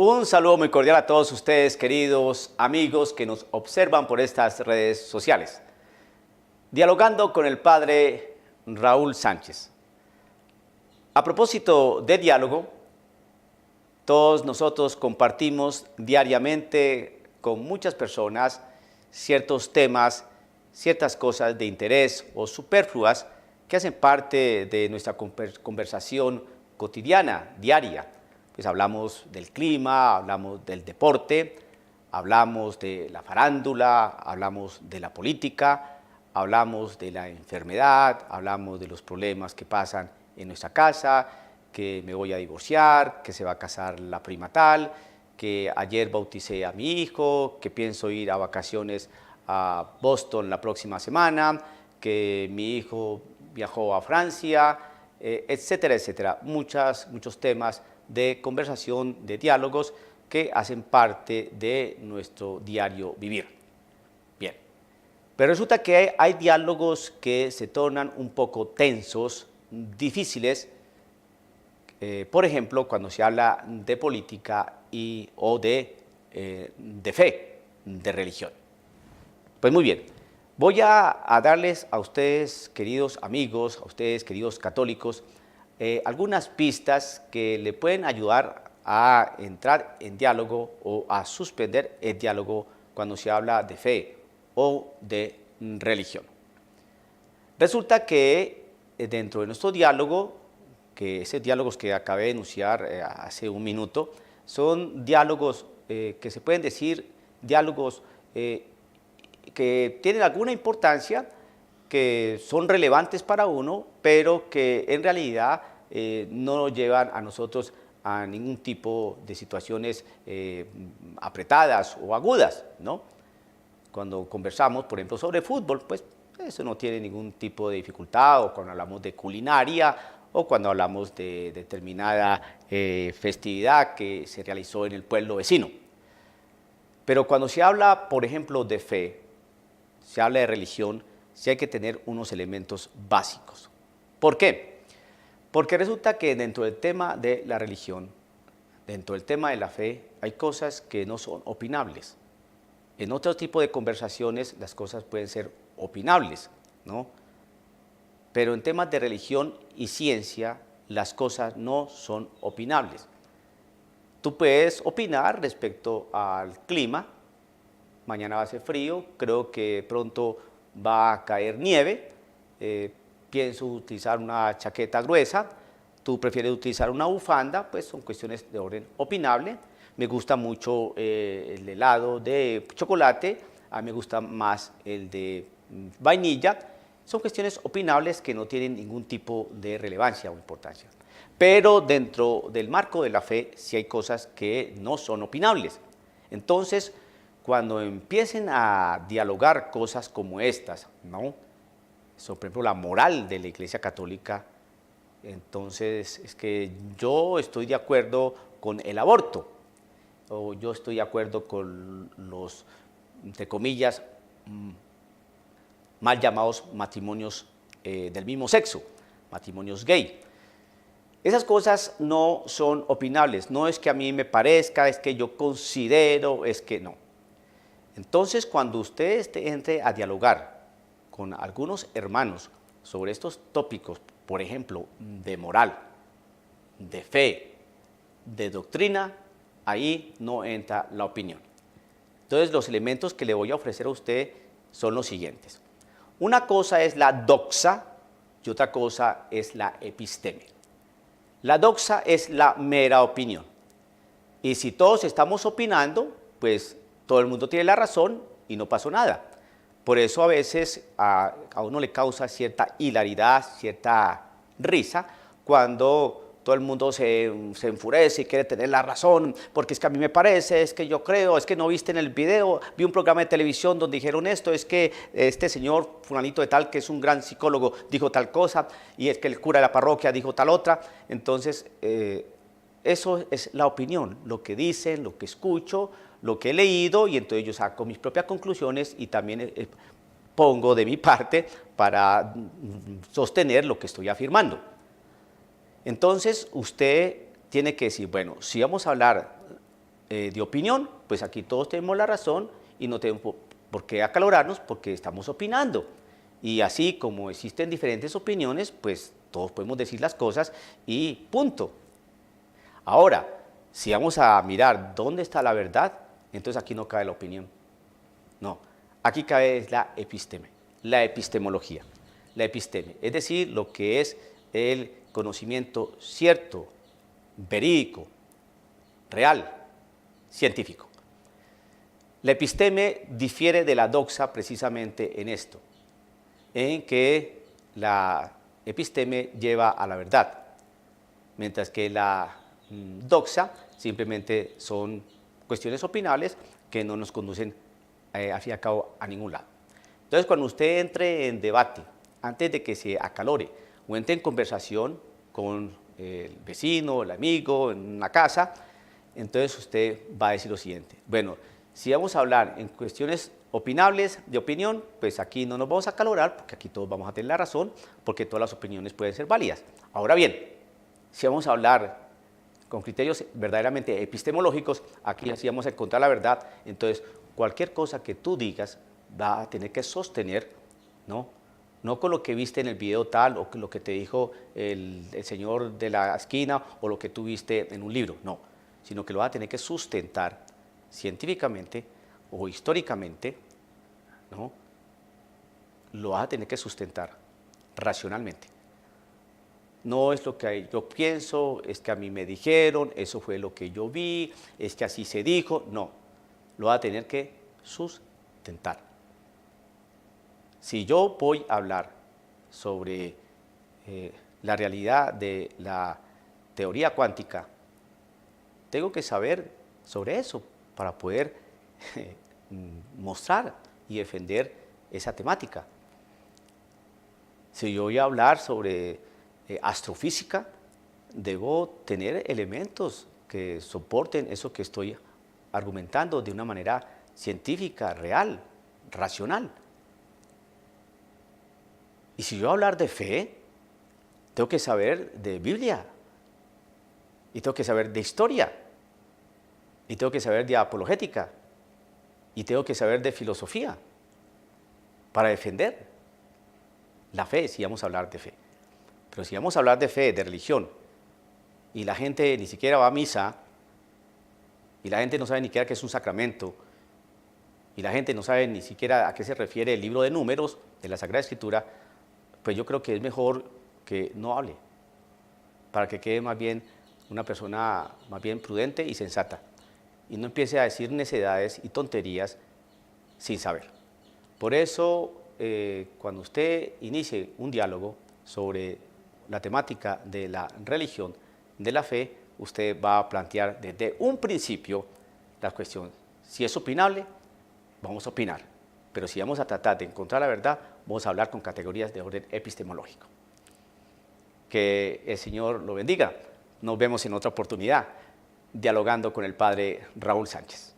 Un saludo muy cordial a todos ustedes, queridos amigos que nos observan por estas redes sociales. Dialogando con el padre Raúl Sánchez. A propósito de diálogo, todos nosotros compartimos diariamente con muchas personas ciertos temas, ciertas cosas de interés o superfluas que hacen parte de nuestra conversación cotidiana, diaria. Pues hablamos del clima, hablamos del deporte, hablamos de la farándula, hablamos de la política, hablamos de la enfermedad, hablamos de los problemas que pasan en nuestra casa, que me voy a divorciar, que se va a casar la prima tal, que ayer bauticé a mi hijo, que pienso ir a vacaciones a Boston la próxima semana, que mi hijo viajó a Francia, etcétera, etcétera. Muchos temas de conversación, de diálogos que hacen parte de nuestro diario vivir. Bien, pero resulta que hay diálogos que se tornan un poco tensos, difíciles, por ejemplo, cuando se habla de política o de fe, de religión. Pues muy bien, voy a darles a ustedes, queridos amigos, a ustedes, queridos católicos, algunas pistas que le pueden ayudar a entrar en diálogo o a suspender el diálogo cuando se habla de fe o de religión. Resulta que dentro de nuestro diálogo, que esos diálogos que acabé de enunciar hace un minuto, son diálogos que se pueden decir diálogos que tienen alguna importancia, que son relevantes para uno, pero que en realidad no nos llevan a nosotros a ningún tipo de situaciones apretadas o agudas, ¿no? Cuando conversamos, por ejemplo, sobre fútbol, pues eso no tiene ningún tipo de dificultad, o cuando hablamos de culinaria, o cuando hablamos de determinada festividad que se realizó en el pueblo vecino. Pero cuando se habla, por ejemplo, de fe, se habla de religión, sí hay que tener unos elementos básicos. ¿Por qué? Porque resulta que dentro del tema de la religión, dentro del tema de la fe, hay cosas que no son opinables. En otro tipo de conversaciones las cosas pueden ser opinables, ¿no? Pero en temas de religión y ciencia las cosas no son opinables. Tú puedes opinar respecto al clima. Mañana va a ser frío, creo que pronto va a caer nieve, pienso utilizar una chaqueta gruesa, tú prefieres utilizar una bufanda, pues son cuestiones de orden opinable. Me gusta mucho el helado de chocolate, a mí me gusta más el de vainilla. Son cuestiones opinables que no tienen ningún tipo de relevancia o importancia. Pero dentro del marco de la fe sí hay cosas que no son opinables. Entonces, cuando empiecen a dialogar cosas como estas, ¿no? Sobre, por ejemplo, la moral de la Iglesia Católica, entonces es que yo estoy de acuerdo con el aborto, o yo estoy de acuerdo con los, entre comillas, mal llamados matrimonios del mismo sexo, matrimonios gay. Esas cosas no son opinables, no es que a mí me parezca, es que yo considero, es que no. Entonces, cuando usted entre a dialogar con algunos hermanos sobre estos tópicos, por ejemplo, de moral, de fe, de doctrina, ahí no entra la opinión. Entonces, los elementos que le voy a ofrecer a usted son los siguientes. Una cosa es la doxa y otra cosa es la episteme. La doxa es la mera opinión. Y si todos estamos opinando, pues todo el mundo tiene la razón y no pasó nada. Por eso a veces a uno le causa cierta hilaridad, cierta risa, cuando todo el mundo se enfurece y quiere tener la razón, porque es que a mí me parece, es que yo creo, es que no viste en el video, vi un programa de televisión donde dijeron esto, es que este señor fulanito de tal, que es un gran psicólogo, dijo tal cosa, y es que el cura de la parroquia dijo tal otra. Entonces, eso es la opinión, lo que dicen, lo que escucho, lo que he leído, y entonces yo saco mis propias conclusiones y también pongo de mi parte para sostener lo que estoy afirmando. Entonces usted tiene que decir, bueno, si vamos a hablar de opinión, pues aquí todos tenemos la razón y no tenemos por qué acalorarnos porque estamos opinando. Y así como existen diferentes opiniones, pues todos podemos decir las cosas y punto. Ahora, si vamos a mirar dónde está la verdad, entonces aquí no cabe la opinión. No, aquí cabe la episteme, la epistemología, la episteme, es decir, lo que es el conocimiento cierto, verídico, real, científico. La episteme difiere de la doxa precisamente en esto, en que la episteme lleva a la verdad, mientras que la doxa simplemente son cuestiones opinables que no nos conducen al fin y al cabo a ningún lado. Entonces, cuando usted entre en debate, antes de que se acalore o entre en conversación con el vecino, el amigo, en una casa, entonces usted va a decir lo siguiente: bueno, si vamos a hablar en cuestiones opinables, de opinión, pues aquí no nos vamos a acalorar, porque aquí todos vamos a tener la razón, porque todas las opiniones pueden ser válidas. Ahora bien, si vamos a hablar con criterios verdaderamente epistemológicos, aquí sí vamos a encontrar la verdad. Entonces, cualquier cosa que tú digas va a tener que sostener, no con lo que viste en el video tal, o lo que te dijo el señor de la esquina, o lo que tú viste en un libro, no, sino que lo vas a tener que sustentar científicamente o históricamente, lo vas a tener que sustentar racionalmente. No es lo que yo pienso, es que a mí me dijeron, eso fue lo que yo vi, es que así se dijo. No, lo va a tener que sustentar. Si yo voy a hablar sobre la realidad de la teoría cuántica, tengo que saber sobre eso para poder mostrar y defender esa temática. Si yo voy a hablar sobre astrofísica, debo tener elementos que soporten eso que estoy argumentando de una manera científica, real, racional. Y si yo voy a hablar de fe, tengo que saber de Biblia, y tengo que saber de historia, y tengo que saber de apologética, y tengo que saber de filosofía para defender la fe, si vamos a hablar de fe. Pero si vamos a hablar de fe, de religión, y la gente ni siquiera va a misa, y la gente no sabe ni siquiera qué es un sacramento, y la gente no sabe ni siquiera a qué se refiere el libro de Números de la Sagrada Escritura, pues yo creo que es mejor que no hable, para que quede más bien una persona más bien prudente y sensata, y no empiece a decir necedades y tonterías sin saber. Por eso, cuando usted inicie un diálogo sobre la temática de la religión, de la fe, usted va a plantear desde un principio la cuestión. Si es opinable, vamos a opinar, pero si vamos a tratar de encontrar la verdad, vamos a hablar con categorías de orden epistemológico. Que el Señor lo bendiga. Nos vemos en otra oportunidad, dialogando con el Padre Raúl Sánchez.